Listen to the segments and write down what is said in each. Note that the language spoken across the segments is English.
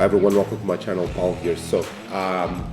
Hi everyone, welcome to my channel. Paul here. So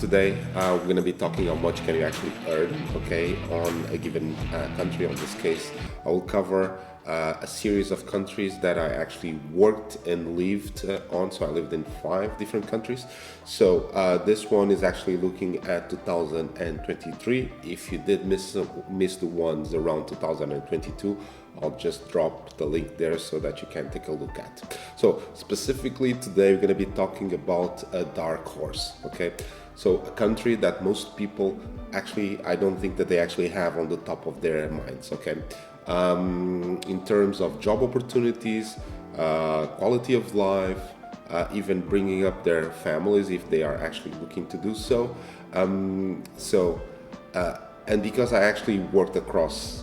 today we're going to be talking how much can you actually earn, okay, on a given country. On this case, I will cover a series of countries that I actually worked and lived on. So I lived in 5 different countries. So this one is actually looking at 2023. If you did miss the ones around 2022, I'll just drop the link there so that you can take a look at. So specifically today we're going to be talking about a dark horse, okay? So a country that most people actually, I don't think that they actually have on the top of their minds, okay? In terms of job opportunities, quality of life, even bringing up their families if they are actually looking to do so. And because I actually worked across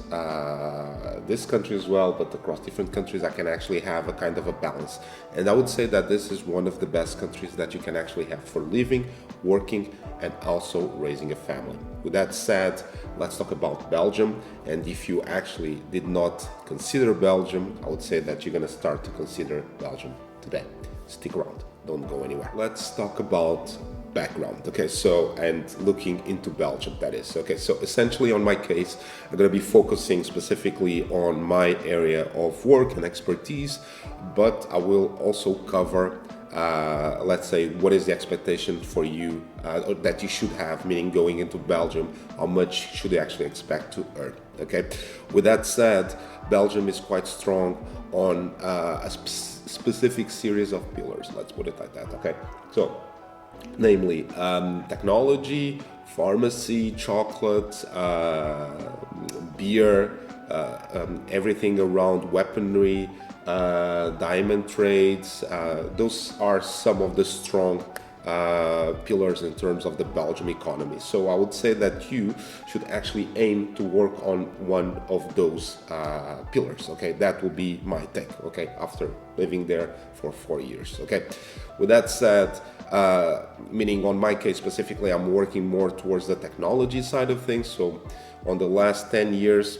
this country as well, but across different countries, I can actually have a kind of a balance. And I would say that this is one of the best countries that you can actually have for living, working, and also raising a family. With that said, let's talk about Belgium. And if you actually did not consider Belgium, I would say that you're going to start to consider Belgium today. Stick around, don't go anywhere. Let's talk about background, okay, so, and looking into Belgium, that is, okay, so essentially on my case, I'm going to be focusing specifically on my area of work and expertise, but I will also cover let's say, what is the expectation for you that you should have, meaning going into Belgium, how much should you actually expect to earn, okay? With that said, Belgium is quite strong on a specific series of pillars, let's put it like that, okay? So, namely technology, pharmacy, chocolate, beer, everything around weaponry, diamond trades. Those are some of the strong pillars in terms of the Belgium economy. So I would say that you should actually aim to work on one of those pillars, okay? That will be my take, okay, after living there for 4 years, okay? With that said, meaning on my case specifically, I'm working more towards the technology side of things. So on the last 10 years,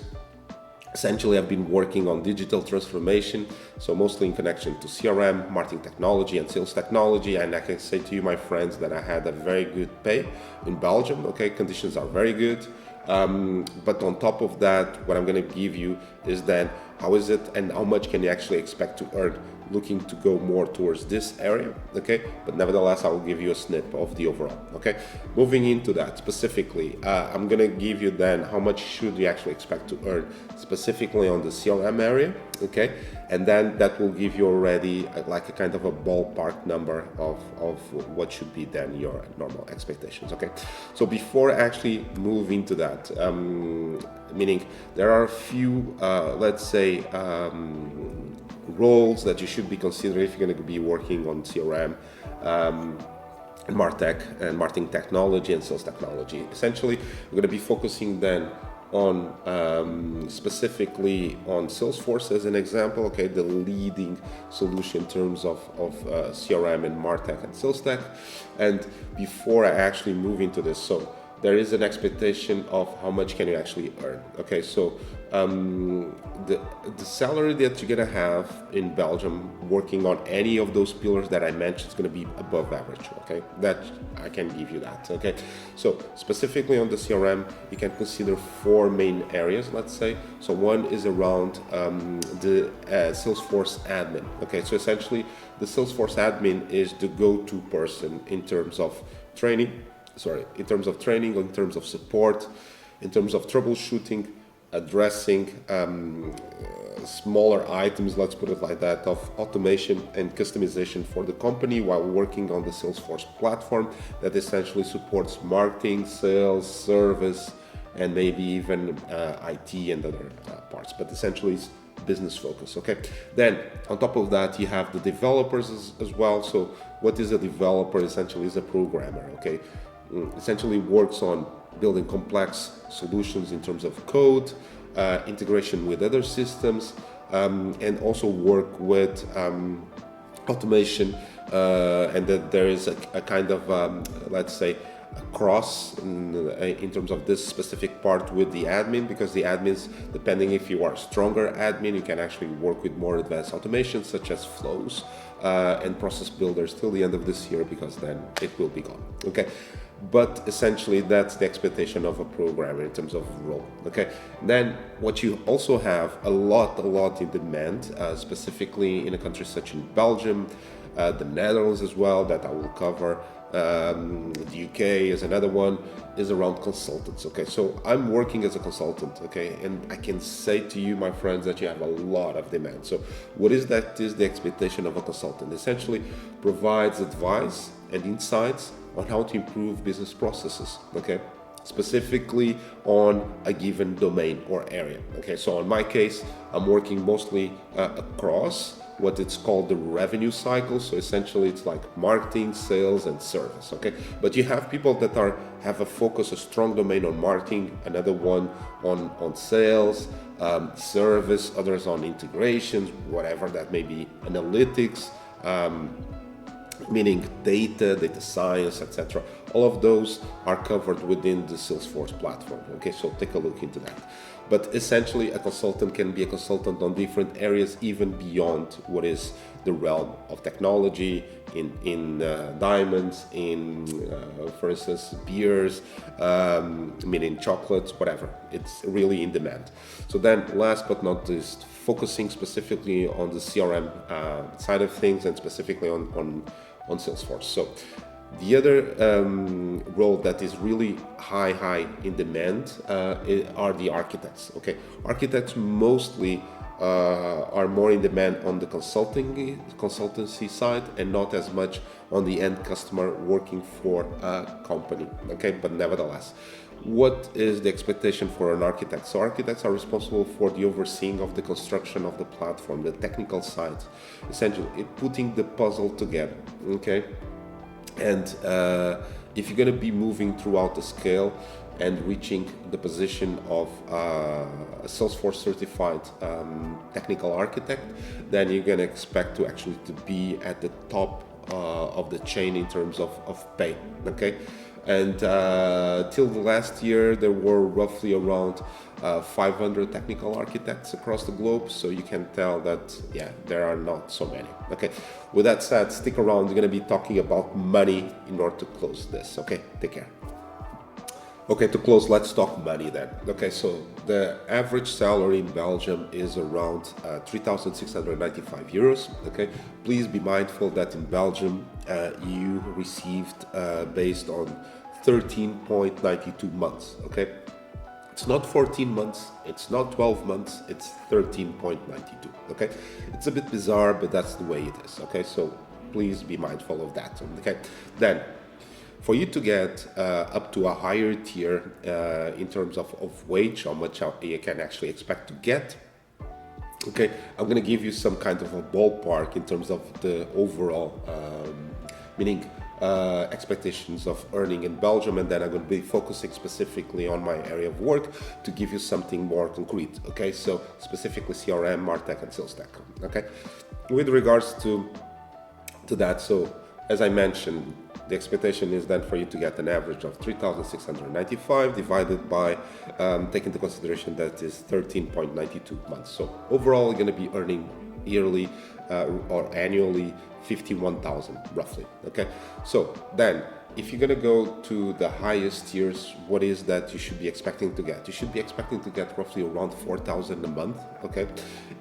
essentially, I've been working on digital transformation, so mostly in connection to CRM, marketing technology, and sales technology. And I can say to you, my friends, that I had a very good pay in Belgium. Okay, conditions are very good. But on top of that, what I'm going to give you is then how is it and how much can you actually expect to earn looking to go more towards this area, okay? But nevertheless, I will give you a snip of the overall, okay? Moving into that specifically, I'm gonna give you then how much should you actually expect to earn specifically on the CRM area, okay? And then that will give you already like a kind of a ballpark number of what should be then your normal expectations, okay? So before I actually move into that, meaning there are a few, let's say, roles that you should be considering if you're going to be working on CRM, MarTech, and marketing technology and sales technology. Essentially, we're going to be focusing then on specifically on Salesforce as an example, okay, the leading solution in terms of CRM and MarTech and sales tech. And before I actually move into this, so there is an expectation of how much can you actually earn. Okay, so the salary that you're gonna have in Belgium working on any of those pillars that I mentioned is gonna be above average. Okay, that I can give you that. Okay, so specifically on the CRM, you can consider 4 main areas. Let's say so. One is around the Salesforce admin. Okay, so essentially the Salesforce admin is the go-to person in terms of training. In terms of training, in terms of support, in terms of troubleshooting, addressing smaller items, let's put it like that, of automation and customization for the company while working on the Salesforce platform that essentially supports marketing, sales, service, and maybe even IT and other parts, but essentially it's business focus, okay? Then on top of that, you have the developers as well. So what is a developer? Essentially is a programmer, okay? Essentially works on building complex solutions in terms of code, integration with other systems, and also work with automation, and that there is a kind of, let's say, cross in terms of this specific part with the admin, because the admins, depending if you are a stronger admin, you can actually work with more advanced automations such as flows, and process builders till the end of this year, because then it will be gone. Okay, but essentially that's the expectation of a programmer in terms of role. Okay, then what you also have a lot in demand, specifically in a country such as Belgium, the Netherlands as well, that I will cover. The UK is another one, is around consultants. Okay, so I'm working as a consultant. Okay, and I can say to you, my friends, that you have a lot of demand. So what is that? Is the expectation of a consultant essentially provides advice and insights on how to improve business processes. Okay, specifically on a given domain or area. Okay, so in my case, I'm working mostly across what it's called the revenue cycle. So essentially it's like marketing, sales, and service. Okay, but you have people that have a focus, a strong domain on marketing, another one on sales, service, others on integrations, whatever that may be, analytics, meaning data science, etc. All of those are covered within the Salesforce platform. Okay, so take a look into that. But essentially, a consultant can be a consultant on different areas, even beyond what is the realm of technology, in diamonds, in, for instance, beers, meaning chocolates, whatever. It's really in demand. So then, last but not least, focusing specifically on the CRM side of things, and specifically on Salesforce. So the other role that is really high in demand are the architects. Okay, architects mostly are more in demand on the consultancy side, and not as much on the end customer working for a company. Okay, but nevertheless, what is the expectation for an architect? So architects are responsible for the overseeing of the construction of the platform, the technical side, essentially putting the puzzle together. Okay, and if you're going to be moving throughout the scale and reaching the position of a Salesforce certified technical architect, then you're going to expect to actually to be at the top of the chain in terms of pay. Okay, and till the last year there were roughly around 500 technical architects across the globe, so you can tell that there are not so many. Okay, with that said, stick around, we're going to be talking about money in order to close this. Okay, take care. Okay, to close, let's talk money then. Okay, so the average salary in Belgium is around 3,695 euros. Okay, please be mindful that in Belgium you received based on 13.92 months. Okay, it's not 14 months, it's not 12 months, it's 13.92. Okay, it's a bit bizarre, but that's the way it is. Okay, so please be mindful of that. Okay, then for you to get up to a higher tier in terms of wage, how much you can actually expect to get. Okay, I'm going to give you some kind of a ballpark in terms of the overall, meaning expectations of earning in Belgium, and then I'm going to be focusing specifically on my area of work to give you something more concrete. Okay, so specifically CRM, MarTech, and SalesTech. Okay, with regards to that, so as I mentioned, the expectation is then for you to get an average of 3,695 divided by, taking into consideration that is 13.92 months. So overall, you're going to be earning yearly or annually 51,000 roughly. Okay, so then if you're going to go to the highest tiers, what is that you should be expecting to get? You should be expecting to get roughly around 4,000 a month. Okay,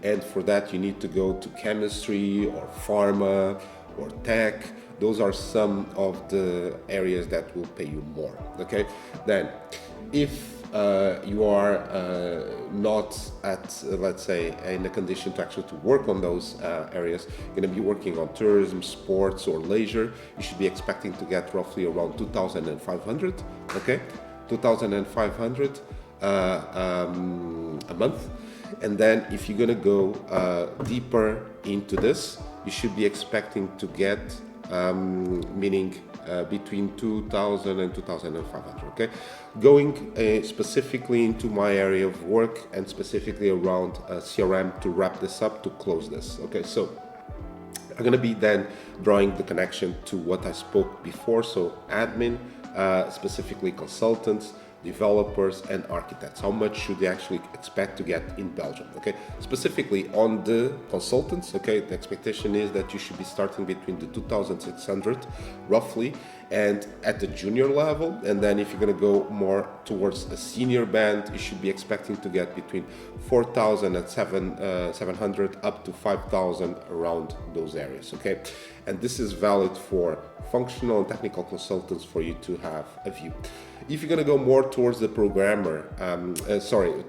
and for that you need to go to chemistry or pharma or tech. Those are some of the areas that will pay you more. Okay, then if you are not at, let's say, in a condition to actually to work on those areas, you're going to be working on tourism, sports, or leisure, you should be expecting to get roughly around 2,500. Okay, 2,500 a month. And then if you're going to go deeper into this, you should be expecting to get meaning between 2,000 and 2,500. Okay, going specifically into my area of work and specifically around CRM to wrap this up, to close this. Okay, so I'm going to be then drawing the connection to what I spoke before. So admin, specifically consultants, developers, and architects. How much should they actually expect to get in Belgium? Okay, specifically on the consultants, okay, the expectation is that you should be starting between the 2,600 roughly, and at the junior level, and then if you're going to go more towards a senior band, you should be expecting to get between 4,000 and 700 up to 5,000, around those areas. Okay, and this is valid for functional and technical consultants for you to have a view. If you're going to go more towards the programmer,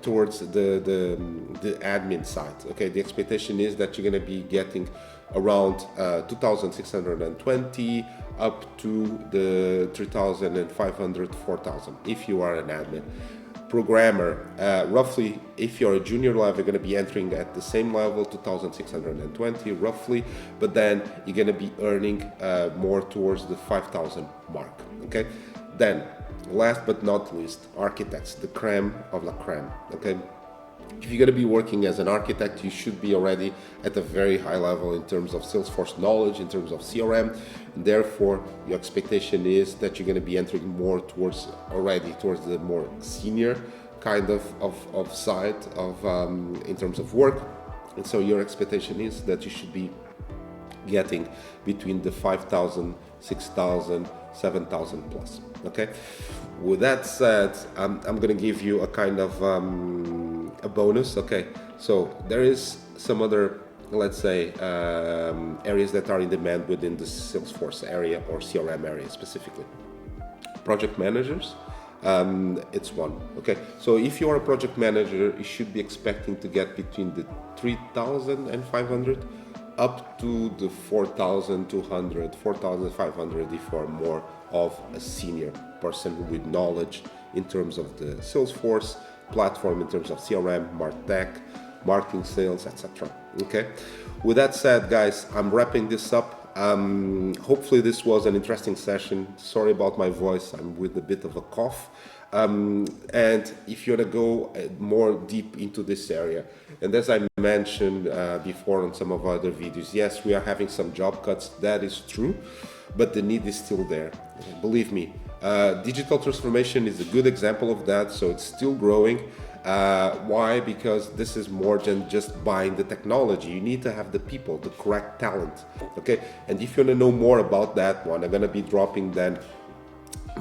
towards the admin side, okay, the expectation is that you're going to be getting around 2,620 up to the 3,500, 4,000 if you are an admin. Programmer, roughly, if you're a junior level, you're going to be entering at the same level, 2,620 roughly, but then you're going to be earning more towards the 5,000 mark. Okay, then last but not least, architects, the creme of la creme. Okay, if you're going to be working as an architect, you should be already at a very high level in terms of Salesforce knowledge, in terms of CRM, and therefore your expectation is that you're going to be entering more towards the more senior kind of side of in terms of work, and so your expectation is that you should be getting between the 5,000, 6,000, 7,000 plus. Okay, with that said, I'm going to give you a kind of a bonus. Okay, so there is some other, let's say, areas that are in demand within the Salesforce area or CRM area specifically. Project managers, it's one. Okay, so if you are a project manager, you should be expecting to get between the 3,500 up to the 4,200, 4,500 if you are more of a senior person with knowledge in terms of the Salesforce platform, in terms of CRM, MarTech, marketing, sales, etc. Okay, with that said, guys, I'm wrapping this up. Hopefully this was an interesting session. Sorry about my voice, I'm with a bit of a cough. And if you want to go more deep into this area, and as I mentioned before on some of our other videos, yes, we are having some job cuts, that is true, but the need is still there. Believe me, digital transformation is a good example of that, so it's still growing. Why? Because this is more than just buying the technology. You need to have the people, the correct talent. Okay, and if you want to know more about that one, I'm going to be dropping then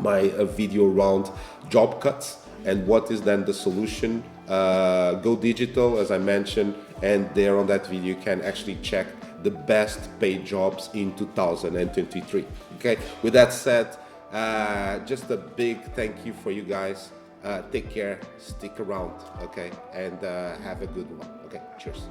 my video around job cuts and what is then the solution. Go digital, as I mentioned, and there on that video you can actually check the best paid jobs in 2023. Okay, with that said, just a big thank you for you guys. Take care, stick around, okay, and have a good one. Okay, cheers.